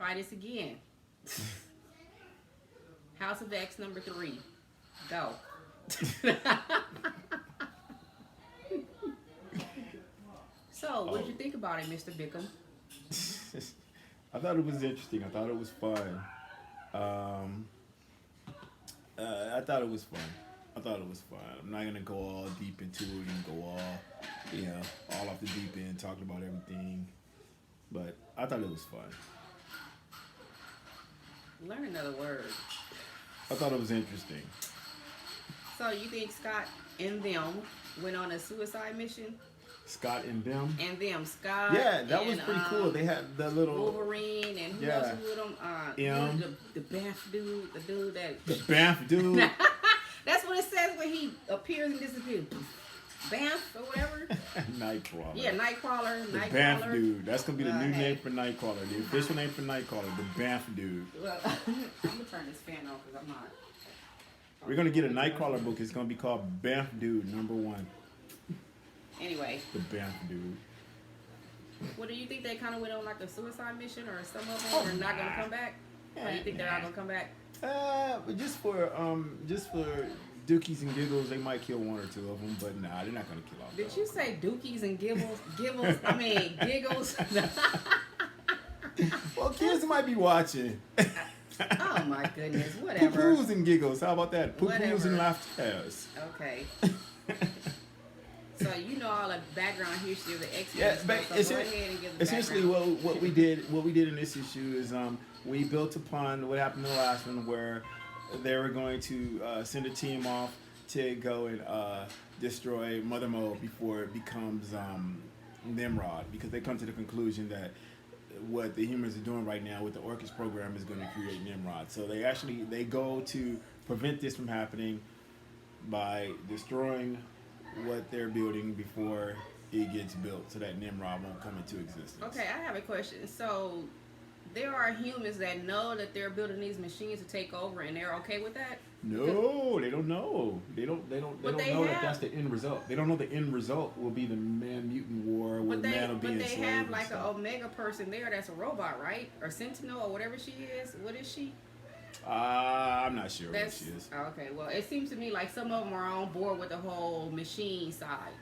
Try this again. House of X number 3. Go. So, what did you think about it, Mr. Bickham? I thought it was interesting. I thought it was fun. Um, I thought it was fun. I thought it was fun. I'm not gonna go all deep into it and go all off the deep end, talking about everything. But I thought it was fun. Learn another word. I thought it was interesting. So, you think Scott and them went on a suicide mission? Scott and them. And them, Scott. Yeah, that was pretty cool. They had the little Wolverine and who else was with them? The Banff dude, the dude that. The Banff dude. That's what it says when he appears and disappears. Banff or whatever. Nightcrawler. Yeah, Nightcrawler. The Banff dude. That's gonna be the new name for Nightcrawler. The official name for Nightcrawler. The Banff dude. Well, I'm gonna turn this fan off because I'm not. We're gonna get a Nightcrawler book. It's gonna be called Banff Dude #1. Anyway. The Banff dude. What do you think they kind of went on like a suicide mission, or some of them are not gonna come back? Or do you think they're not gonna come back? But just for dookies and giggles, they might kill 1 or 2 of them. But nah, they're not gonna kill all. Did you say dookies and giggles? Giggles. Well, kids might be watching. Oh my goodness, whatever. Poo-poos and giggles. How about that? Poo-poos and laughers. Okay. So you know all the background history of the X-Men. Yeah, So but go ahead and give the essentially background. what we did in this issue is we built upon what happened in the last one, where they were going to send a team off to go and destroy Mother Mode before it becomes Nimrod, because they come to the conclusion that what the humans are doing right now with the Orchis program is going to create Nimrod. So they go to prevent this from happening by destroying what they're building before it gets built, so that Nimrod won't come into existence. Okay, I have a question. So there are humans that know that they're building these machines to take over, and they're okay with that? No, they don't know. They don't know that that's the end result. They don't know the end result will be the man-mutant war, where man will be enslaved. But they have like an Omega person there that's a robot, right? Or Sentinel, or whatever she is. What is she? I'm not sure what she is. Okay, well, it seems to me like some of them are on board with the whole machine side.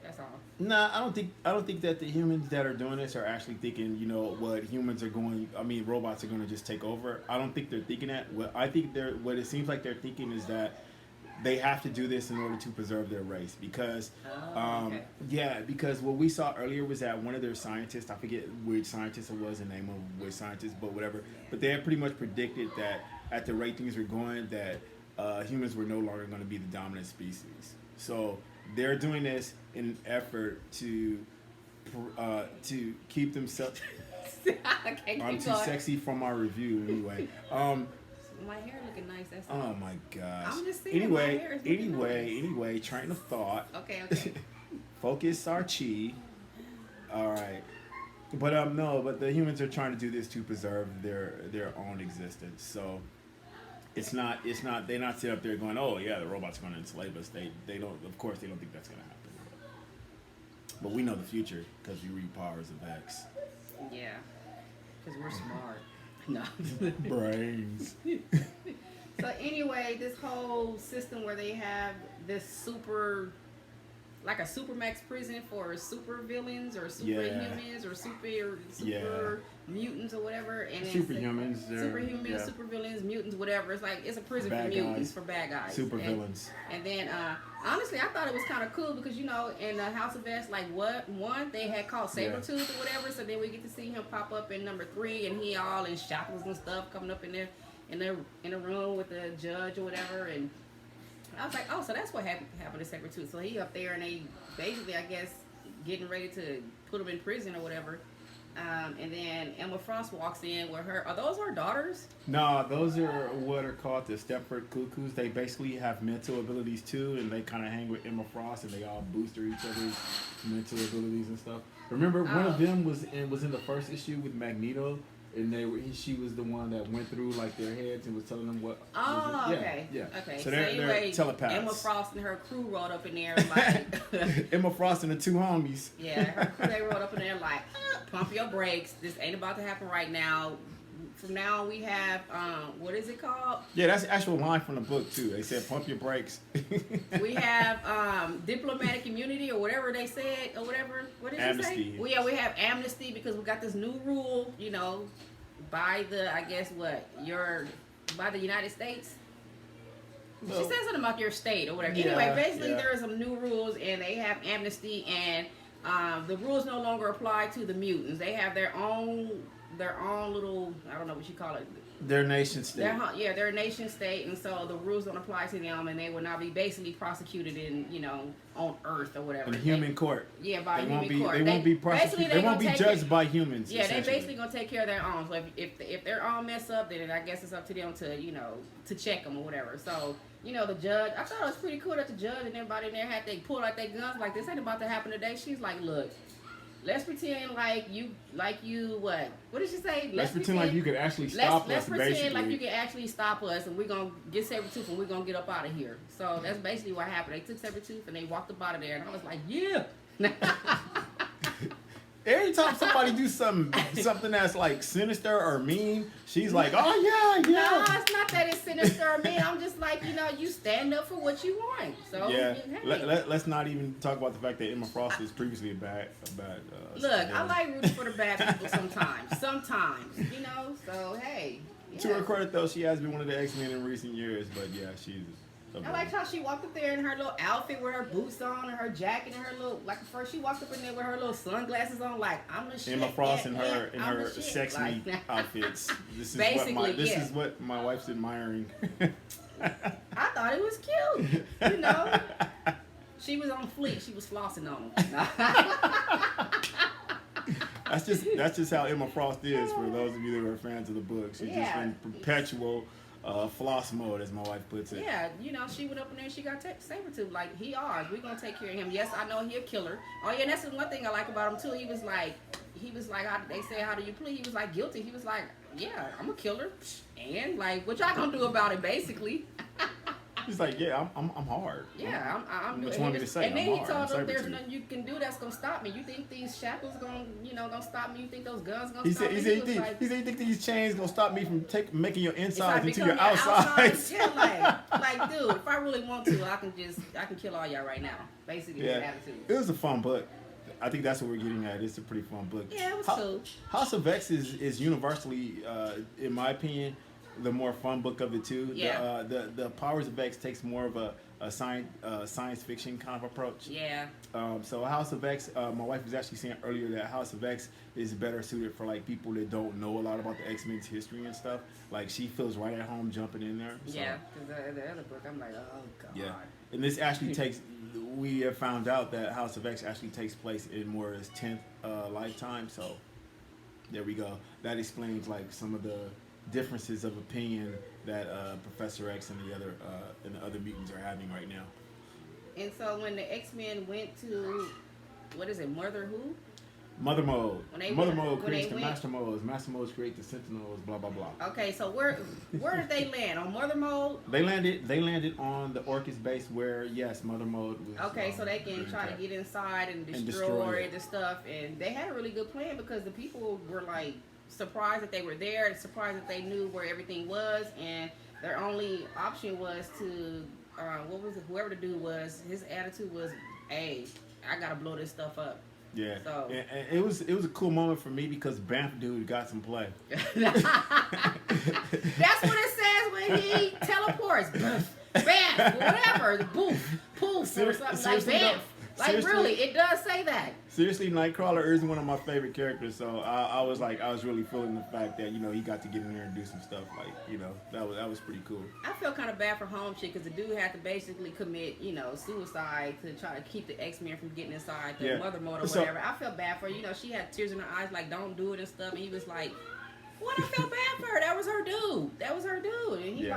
That's all. Nah, I don't think that the humans that are doing this are actually thinking, what robots are going to just take over. I don't think they're thinking that. What it seems like they're thinking is that they have to do this in order to preserve their race, because because what we saw earlier was that one of their scientists, I forget which scientist it was, the name of which scientist, but whatever, but they had pretty much predicted that at the rate things were going, that humans were no longer going to be the dominant species. So they're doing this in an effort to keep themselves. I'm too sexy for my review anyway. My hair looking nice. That's oh all. my gosh. I'm just saying my hair is looking nice. Anyway, train of thought. Okay. Focus our chi. All right. But but the humans are trying to do this to preserve their own existence. So it's not they're not sitting up there going, "Oh yeah, the robot's going to enslave us." They don't, of course they don't think that's going to happen. But we know the future because we read Powers of X. Yeah. Cuz we're smart. No. Brains. So anyway, this whole system where they have this like a supermax prison for super villains or superhumans or super mutants or whatever, and superhumans, super villains, mutants, whatever. It's like it's a prison for mutants, for bad guys, super villains. And then honestly, I thought it was kind of cool because in the House of S, like they had called Sabretooth or whatever, so then we get to see him pop up in number 3, and he all in shackles and stuff coming up in there in a room with the judge or whatever, and I was like, oh, so that's what happened to Sabretooth. So he up there, and they basically, I guess, getting ready to put him in prison or whatever. And then Emma Frost walks in with her. Are those her daughters? No, those are what are called the Stepford Cuckoos. They basically have mental abilities too, and they kind of hang with Emma Frost, and they all booster each other's mental abilities and stuff. Remember, one of them was in the first issue with Magneto. And she was the one that went through like their heads and was telling them what. Okay. Yeah. Okay. So they're telepaths. Emma Frost and her crew rode up in there like. Emma Frost and the 2 homies. Yeah, her crew, they rode up in there like, pump your brakes. This ain't about to happen right now. from now on we have what is it called? Yeah, that's the actual line from the book too. They said, "Pump your brakes." We have diplomatic immunity or whatever they said or whatever. What did Amnesty. you say? Well, yeah, we have amnesty because we got this new rule, you know, by the I guess what by the United States. She said something about your state or whatever. Yeah, Anyway, basically yeah. there are some new rules and they have amnesty and the rules no longer apply to the mutants. They have their own little, I don't know what you call it. Their nation state. They're a nation state, and so the rules don't apply to them, and they will not be basically prosecuted in, on Earth or whatever. In human court. Yeah, by They human won't be. court. They won't be prosecuted. They won't be judged by humans. Yeah, they basically gonna take care of their own. So if their own mess up, then I guess it's up to them to check them or whatever. So the judge. I thought it was pretty cool that the judge and everybody in there they pulled out their guns like this ain't about to happen today. She's like, look. Let's pretend like you what? What did she say? Let's pretend like you could actually stop us. Let's pretend basically. like you can actually stop us, and we're gonna get Sabretooth and we're gonna get up out of here. So that's basically what happened. They took Sabretooth and they walked up out of there, and I was like, yeah. Every time somebody do something that's like sinister or mean, she's like, oh yeah. No, it's not that it's sinister or mean. I'm just like, you stand up for what you want. So yeah. Hey. Let's not even talk about the fact that Emma Frost was previously a bad. Look, I like rooting for the bad people sometimes. So hey. Yeah. To her credit, though, she has been one of the X-Men in recent years. But yeah, she's. I liked how she walked up there in her little outfit with her boots on and her jacket and her little first she walked up in there with her little sunglasses on like I'm the shit. Emma Frost in yeah, her sex meat outfits. This is what my wife's admiring. I thought it was cute. She was on fleek. She was flossing on them. That's just how Emma Frost is. For those of you that are fans of the book, she's just in perpetual. Floss mode, as my wife puts it. Yeah, she went up in there and she got Sabretooth. Like, he ours. We're going to take care of him. Yes, I know he a killer. Oh, yeah, and that's the one thing I like about him, too. He was like, they say, how do you plead? He was like, guilty. He was like, yeah, I'm a killer. And, like, what y'all going to do about it, basically? He's like, yeah, I'm hard. Yeah, I'm what you want me to say? And then he told them there's nothing you can do that's gonna stop me. You think these shackles gonna stop me? You think those guns gonna stop me? He said, you think these chains gonna stop me from making your insides into your outsides? Yeah, like, dude, if I really want to, I can kill all y'all right now. Basically, the attitude. It was a fun book. I think that's what we're getting at. It's a pretty fun book. Yeah, it was cool. House of X is universally, in my opinion, the more fun book of the two. Yeah. The Powers of X takes more of a science fiction kind of approach. Yeah. So House of X, my wife was actually saying earlier that House of X is better suited for like people that don't know a lot about the X-Men's history and stuff. Like she feels right at home jumping in there. So. Yeah. Because the other book, I'm like, oh god. Yeah. And this actually takes. We have found out that House of X actually takes place in Moira's 10th lifetime. So there we go. That explains like some of the differences of opinion that Professor X and the other mutants are having right now. And so when the X-Men went to Mother who? Mother Mode. Mother Mode creates the Master Modes. Master Modes create the Sentinels. Blah blah blah. Okay, so where did they land on Mother Mode? They landed on the Orchis base where Mother Mode was. Okay, so they can try to get inside and destroy the stuff, and they had a really good plan because the people were like surprised that they were there and surprised that they knew where everything was, and their only option was to whoever the dude was, his attitude was, hey, I gotta blow this stuff up. Yeah. So and it was a cool moment for me because Banff dude got some play. That's what it says when he teleports. Banff, whatever, boof, poof, or something like Banff. Like really, it does say that. Seriously, Nightcrawler is one of my favorite characters, so I was really feeling the fact that he got to get in there and do some stuff. Like that was pretty cool. I feel kind of bad for Home Chick because the dude had to basically commit suicide to try to keep the X-Men from getting inside the Mother Mode or whatever. I feel bad for her. She had tears in her eyes like don't do it and stuff, and he was like, "What? I feel bad for her. That was her dude." And he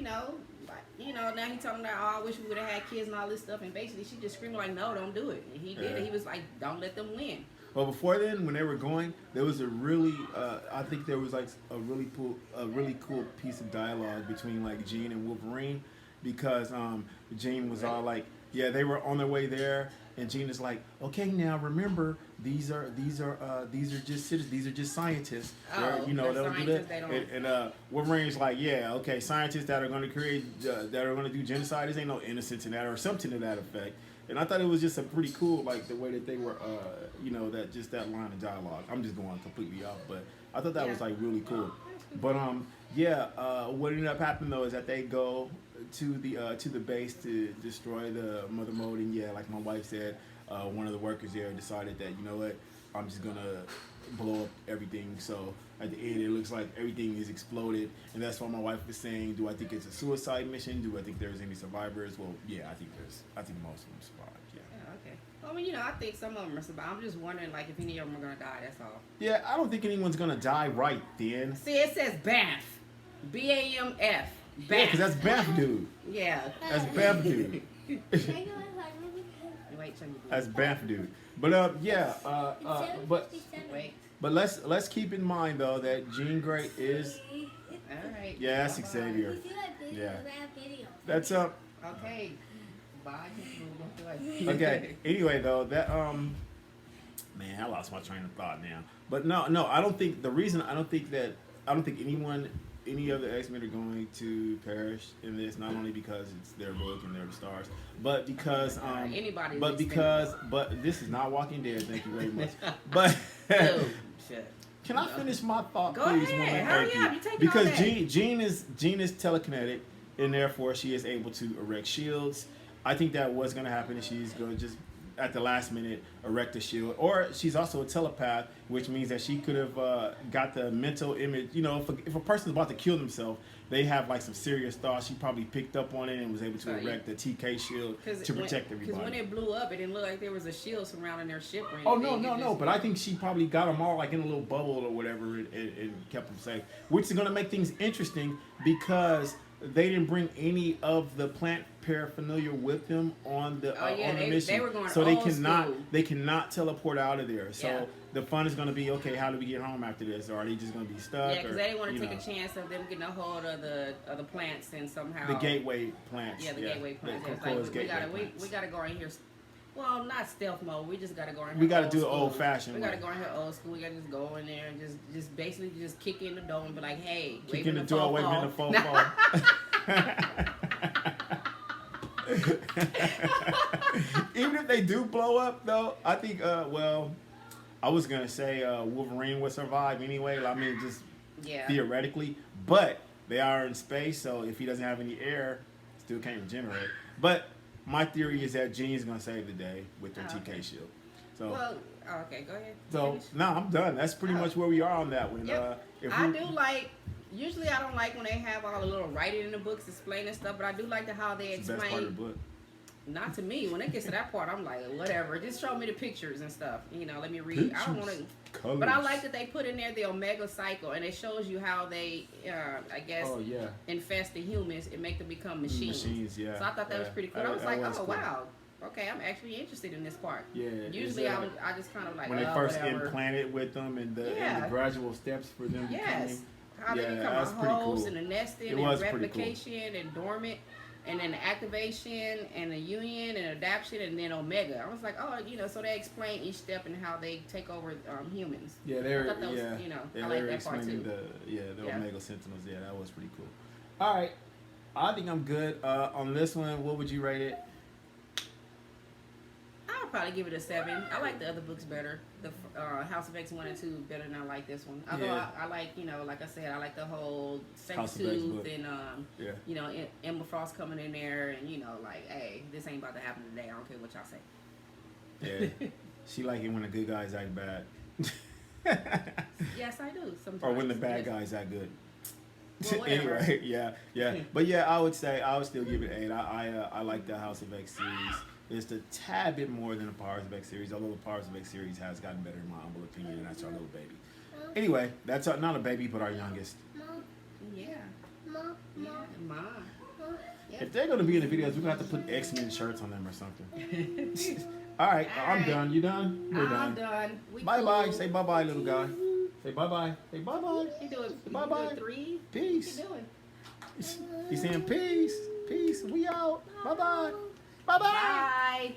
now he telling her, "Oh, I wish we would have had kids and all this stuff." And basically, she just screaming like, "No, don't do it." And he did it. He was like, "Don't let them win." Well, before then, when they were going, there was a really, I think there was like a really cool piece of dialogue between like Jean and Wolverine, because Jean was all like, "Yeah, they were on their way there." And Jean is like, okay, now remember, these are just citizens, these are just scientists. Oh, You know, they'll do scientists, that. they don't. And Wolverine's like, yeah, okay, scientists that are going to create, that are going to do genocide. There ain't no innocence in that, or something to that effect. And I thought it was just a pretty cool, like the way that they were, you know, that just that line of dialogue. I'm just going completely off, but I thought that was like really cool. But yeah, what ended up happening though is that they go to the base to destroy the mother mode, and yeah, like my wife said, one of the workers there decided that, you know what, I'm just gonna blow up everything. So at the end, it looks like everything is exploded, and that's why my wife was saying, do I think it's a suicide mission? Do I think there's any survivors? Well, yeah, I think most of them survived. Yeah. Yeah, okay. Well, I mean, you know, I think some of them are surviving. I'm just wondering, like, if any of them are gonna die. That's all. Yeah, I don't think anyone's gonna die right then. See, it says BAMF, BAMF. Yeah, BAMF. because that's Bamf dude. Yeah. That's Bamf dude. Wait till you do That's it. Bamf dude. But yeah, Wait. but let's keep in mind though that Jean Grey is, All right. yeah, that's Bye-bye. Xavier. Yeah. That's Okay. Bye. okay. Anyway though, that man, I lost my train of thought now. But no, I don't think the reason I don't think any of the X-Men are going to perish in this, not only because it's their book and they're the stars, but because anybody. but this is not Walking Dead. Thank you very much. But Oh, shit. can I finish my thought, Go please, ahead. woman? Hurry Thank up. you. You take Because all day. Jean is telekinetic, and therefore she is able to erect shields. I think that what's going to happen is she's going to just at the last minute erect a shield, or she's also a telepath, which means that she could have got the mental image. You know, if a person's about to kill themselves, they have like some serious thoughts. She probably picked up on it and was able to erect the TK shield to protect everybody. Because when it blew up, it didn't look like there was a shield surrounding their ship or anything. Oh no! But I think she probably got them all like in a little bubble or whatever, and kept them safe. Which is going to make things interesting because they didn't bring any of the plant paraphernalia with them on the mission. They were going so old school. they cannot teleport out of there. So Yeah. the fun is going to be, okay, how do we get home after this? Or are they just going to be stuck? Yeah, because they didn't want to you take know, a chance of them getting a hold of the plants and somehow the gateway plants. Yeah, the gateway plants. The It's Krakoa's like, gateway we plants. gotta go in here. Well, not stealth mode. We just gotta go in here. We gotta old do it school. old-fashioned We gotta way. go in here old school. We gotta just go in there and just basically just kick in the door and be like, hey, Kick in the door, waving in the phone. fofo. Even if they do blow up, though, I think, well, I was going to say Wolverine would survive anyway. I mean, just Yeah. theoretically. But they are in space, so if he doesn't have any air, still can't regenerate. But my theory is that Jean's going to save the day with their TK shield. So, Well, okay, go ahead. so Finish. no, I'm done. That's pretty much where we are on that one. Yep. I do like. Usually, I don't like when they have all the little writing in the books explaining stuff, but I do like how they It's the best part of explain. the book. Not to me. When it gets to that part, I'm like, whatever. Just show me the pictures and stuff. You know, let me read. I don't want to. Colors. But I like that they put in there the Omega cycle, and it shows you how they, I guess, Oh, yeah. infest the humans and make them become machines. Machines, yeah. So I thought that was Yeah. pretty cool. I was like, was oh cool. wow, okay, I'm actually interested in this part. Yeah. Usually it's, I just kind of like, when they oh, first whatever. implant it with them and the Yeah. gradual steps for them Yes. becoming. How they Yeah, become that's a pretty host cool. and a nesting It and was pretty cool. replication and dormant. And then the activation and the union and adaptation and then Omega. I was like, oh, you know, so they explain each step and how they take over humans. Yeah, I they're thought that was, yeah, you know, yeah, I they like were that part explaining too. the Yeah. Omega Sentinels. Yeah, that was pretty cool. All right, I think I'm good on this one. What would you rate it? I would probably give it a 7. I like the other books better. The House of X 1 and 2 better than I like this one. Although Yeah. I like, you know, like I said, I like the whole House of X Sabretooth book. and, Yeah. you know, Emma Frost coming in there and, you know, like, hey, this ain't about to happen today. I don't care what y'all say. Yeah. She like it when the good guys act bad. Yes, I do. Sometimes. Or when the bad Yes. guys act good. Well, whatever. Anyway, yeah. But yeah, I would still give it 8. I like the House of X series. It's a tad bit more than the Powers of X series, although the Powers of X series has gotten better in my humble opinion, and that's our little baby. Anyway, that's not a baby, but our youngest. Yeah. Yeah. Ma. Yeah. If they're gonna be in the videos, we're gonna have to put X-Men shirts on them or something. All right, I'm Alright. done. You done? We're I'm done. done. We Bye bye. cool. Say bye bye, little guy. Say bye bye. Say bye bye. You do it. Bye-bye. You do it 3. Peace. What you doing? He's saying peace. Peace. We out. Bye bye. Bye bye. Bye.